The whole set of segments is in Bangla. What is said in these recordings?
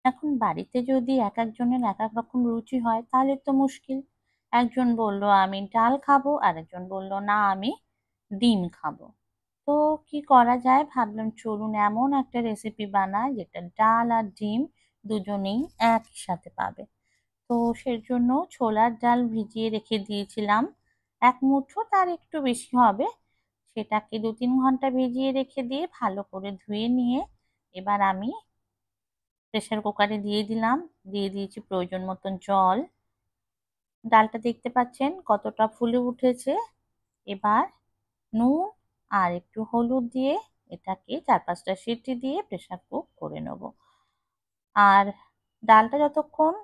এখন বাড়িতে যদি এক একজনের এক এক রকম রুচি হয় তাহলে তো মুশকিল। একজন বলল আমি ডাল খাবো, আরেকজন বলল না আমি ডিম খাবো। তো কি করা যায়, ভাবলাম চলুন এমন একটা রেসিপি বানাই যেটা ডাল আর ডিম দুজনেই একই সাথে পাবে। তো সেজন্য ছোলার ডাল ভিজিয়ে রেখে দিয়েছিলাম, এক মুঠো তার একটু বেশি হবে। সেটাকে 2-3 ঘন্টা ভিজিয়ে রেখে দিয়ে ভালো করে ধুয়ে নিয়ে এবার আমি প্রেসার কুকারে দিয়ে দিলাম। দিয়ে দিয়েছি প্রয়োজন মতন জল। ডালটা দেখতে পাচ্ছেন কতটা ফুলে উঠেছে। এবার নুন আর একটু হলুদ দিয়ে এটাকে 4-5টা সিটি দিয়ে প্রেসার কুক করে নেব। আর ডালটা যতক্ষণ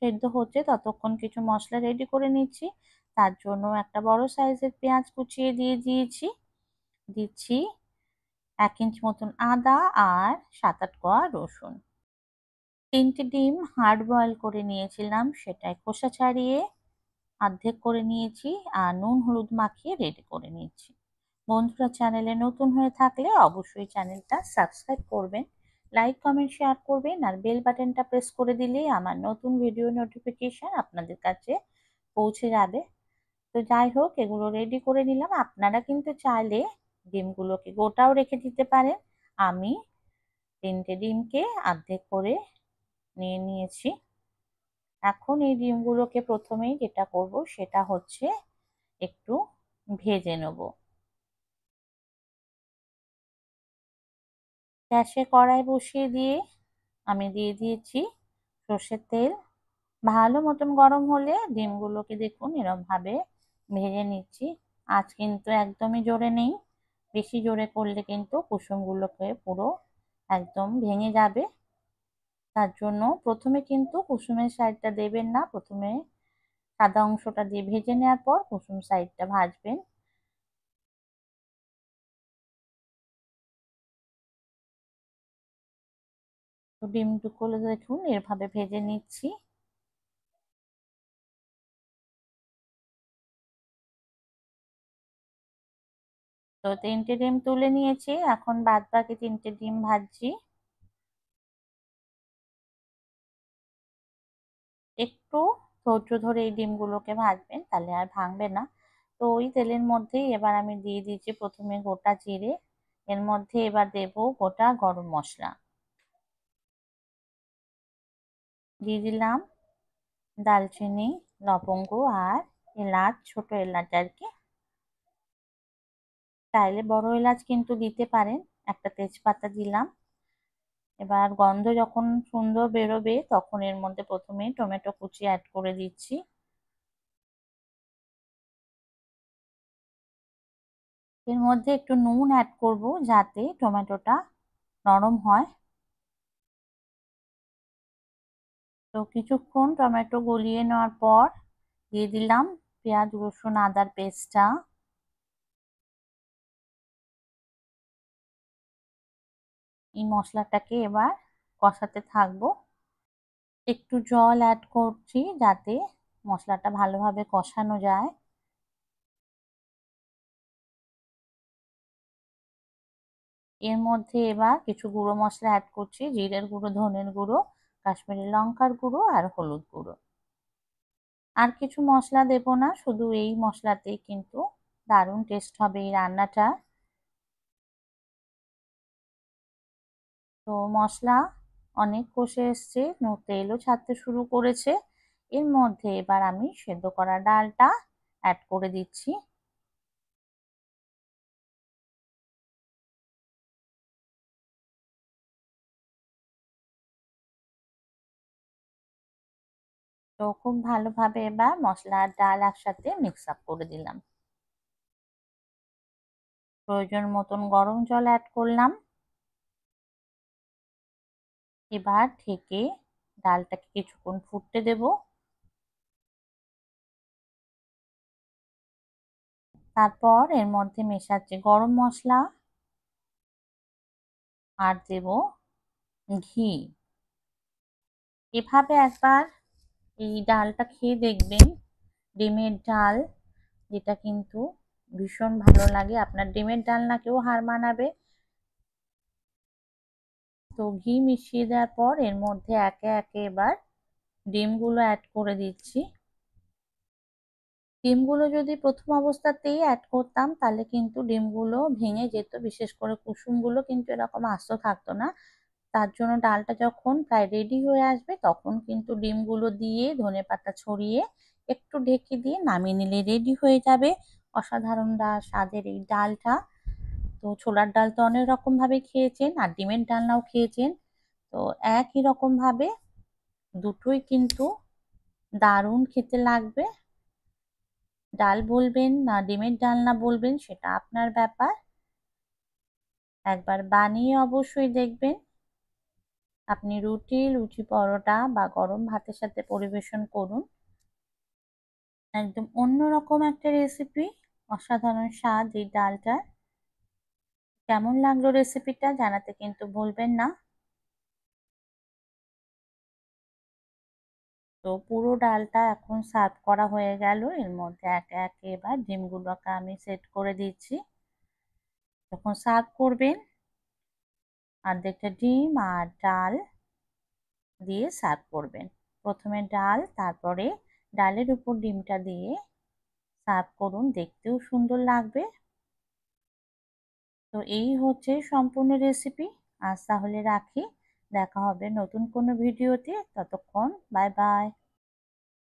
সেদ্ধ হচ্ছে ততক্ষণ কিছু মশলা রেডি করে নিচ্ছি। তার জন্য একটা বড় সাইজের পেঁয়াজ কুচিয়ে দিয়ে দিচ্ছি 1 ইঞ্চি মতন আদা আর 7-8 কোয়া রসুন। 3টে ডিম হার্ড বয়েল করে নিয়েছিলাম, সেটাই খোসা ছাড়িয়ে অর্ধেক করে নিয়েছি আর নুন হলুদ মাখিয়ে রেডি করে নিয়েছি। বন্ধুরা চ্যানেলে নতুন হয়ে থাকলে অবশ্যই চ্যানেলটা সাবস্ক্রাইব করবেন, লাইক কমেন্ট শেয়ার করবেন আর বেল বাটনটা প্রেস করে দিলেই আমার নতুন ভিডিও নোটিফিকেশন আপনাদের কাছে পৌঁছে যাবে। তো যাই হোক, এগুলো রেডি করে নিলাম। আপনারা কিন্তু চাইলে ডিমগুলোকে গোটাও রেখে দিতে পারেন। আমি 3টে ডিমকে অর্ধেক করে নিয়ে নিয়েছি। এখন এই ডিমগুলোকে প্রথমেই যেটা করব সেটা হচ্ছে একটু ভেজে নেব। গ্যাসে কড়াই বসিয়ে দিয়ে আমি দিয়ে দিয়েছি সর্ষের তেল। ভালো মতন গরম হলে ডিমগুলোকে দেখুন এরকম ভাবে ভেজে নিচ্ছি। আঁচ কিন্তু একদমই জোরে নেই, বেশি জোরে করলে কিন্তু কুসুমগুলোকে পুরো একদম ভেঙে যাবে। তার জন্য প্রথমে কিন্তু কুসুমের সাইডটা দেবেন না, প্রথমে সাদা অংশটা দিয়ে ভেজে নেওয়ার পর কুসুম সাইডটা ভাজবেন। তো ডিমটুকুলো দেখুন এভাবে ভেজে নিচ্ছি। তো 3টে ডিম তুলে নিয়েছি, এখন বাদ বাকি 3টে ডিম ভাজছি। একটু ধৈর্য ধরে এই ডিমগুলোকে ভাজবেন, তাহলে আর ভাঙবে না। তো ওই তেলের মধ্যেই এবার আমি দিয়ে দিয়েছি প্রথমে গোটা জিরে, এর মধ্যে এবার দেব গোটা গরম মশলা, দিয়ে দিলাম দালচিনি, লবঙ্গ আর এলাচ, ছোট এলাচ আর কি, চাইলে বড় এলাচ কিন্তু দিতে পারেন। একটা তেজপাতা দিলাম। এবার গন্ধ যখন সুন্দর বেরোবে তখন এর মধ্যে প্রথমে টমেটো কুচি অ্যাড করে দিচ্ছি। এর মধ্যে একটু নুন অ্যাড করব যাতে টমেটোটা নরম হয়। তো কিছুক্ষণ টমেটো গলিয়ে নেওয়ার পর দিয়ে দিলাম পেঁয়াজ রসুন আদার পেস্টটা। এই মশলাটাকে এবার কষাতে থাকবো। একটু জল অ্যাড করছি যাতে মশলাটা ভালোভাবে কষানো যায়। এর মধ্যে এবার কিছু গুঁড়ো মশলা অ্যাড করছি, জিরের গুঁড়ো, ধনের গুঁড়ো, কাশ্মীরি লঙ্কার গুঁড়ো আর হলুদ গুঁড়ো। আর কিছু মশলা দেব না, শুধু এই মশলাতেই কিন্তু দারুণ টেস্ট হবে এই রান্নাটা। তো মশলা অনেক কষে এসছে, তেলও ছাড়তে শুরু করেছে। এর মধ্যে এবার আমি সেদ্ধ করা ডালটা অ্যাড করে দিচ্ছি। তো খুব ভালোভাবে এবার মশলা আর ডাল একসাথে মিক্স আপ করে দিলাম। প্রয়োজন মতন গরম জল অ্যাড করলাম। এবার ঢেকে ডালটাকে কিছুক্ষণ ফুটতে দেব। তারপর এর মধ্যে মেশাচ্ছি গরম মশলা আর দেব ঘি। এভাবে একবার এই ডালটা খেয়ে দেখবেন, ডিমের ডাল, যেটা কিন্তু ভীষণ ভালো লাগে। আপনার ডিমের ডাল না কেউ হার মানাবে। তো ঘি মিশিয়ে দেওয়ার পর এর মধ্যে একে একে এবার ডিমগুলো অ্যাড করে দিচ্ছি। ডিমগুলো যদি প্রথম অবস্থাতেই অ্যাড করতাম তাহলে কিন্তু ডিমগুলো ভেঙে যেত, বিশেষ করে কুসুমগুলো কিন্তু এরকম আস্ত থাকতো না। তার জন্য ডালটা যখন প্রায় রেডি হয়ে আসবে তখন কিন্তু ডিমগুলো দিয়ে ধনেপাতা ছড়িয়ে একটু ঢেকে দিয়ে নামিয়ে নিলে রেডি হয়ে যাবে অসাধারণ স্বাদের এই ডালটা। তো ছোলার ডাল তো অনেক রকম ভাবে খেয়েছেন আর ডিমের ডালনাও খেয়েছেন, তো একই রকম ভাবে দুটোই কিন্তু দারুণ খেতে লাগবে। ডাল বলবেন না ডিমের ডালনা বলবেন সেটা আপনার ব্যাপার, একবার বানিয়ে অবশ্যই দেখবেন। আপনি রুটি, লুচি, পরোটা বা গরম ভাতের সাথে পরিবেশন করুন। একদম অন্যরকম একটা রেসিপি, অসাধারণ স্বাদ এই ডালটার। কেমন লাগলো রেসিপিটা জানাতে কিন্তু ভুলবেন না। তো পুরো ডালটা এখন সার্ভ করা হয়ে গেল, এর মধ্যে একে একে এবার ডিমগুলোকে আমি সেট করে দিচ্ছি। যখন সার্ভ করবেন অর্ধেকটা ডিম আর ডাল দিয়ে সার্ভ করবেন। প্রথমে ডাল, তারপরে ডালের উপর ডিমটা দিয়ে সার্ভ করুন, দেখতেও সুন্দর লাগবে। তো এই হচ্ছে সম্পূর্ণ রেসিপি। আজ তাহলে রাখি, দেখা হবে নতুন কোনো ভিডিওতে, ততক্ষণ বাই বাই।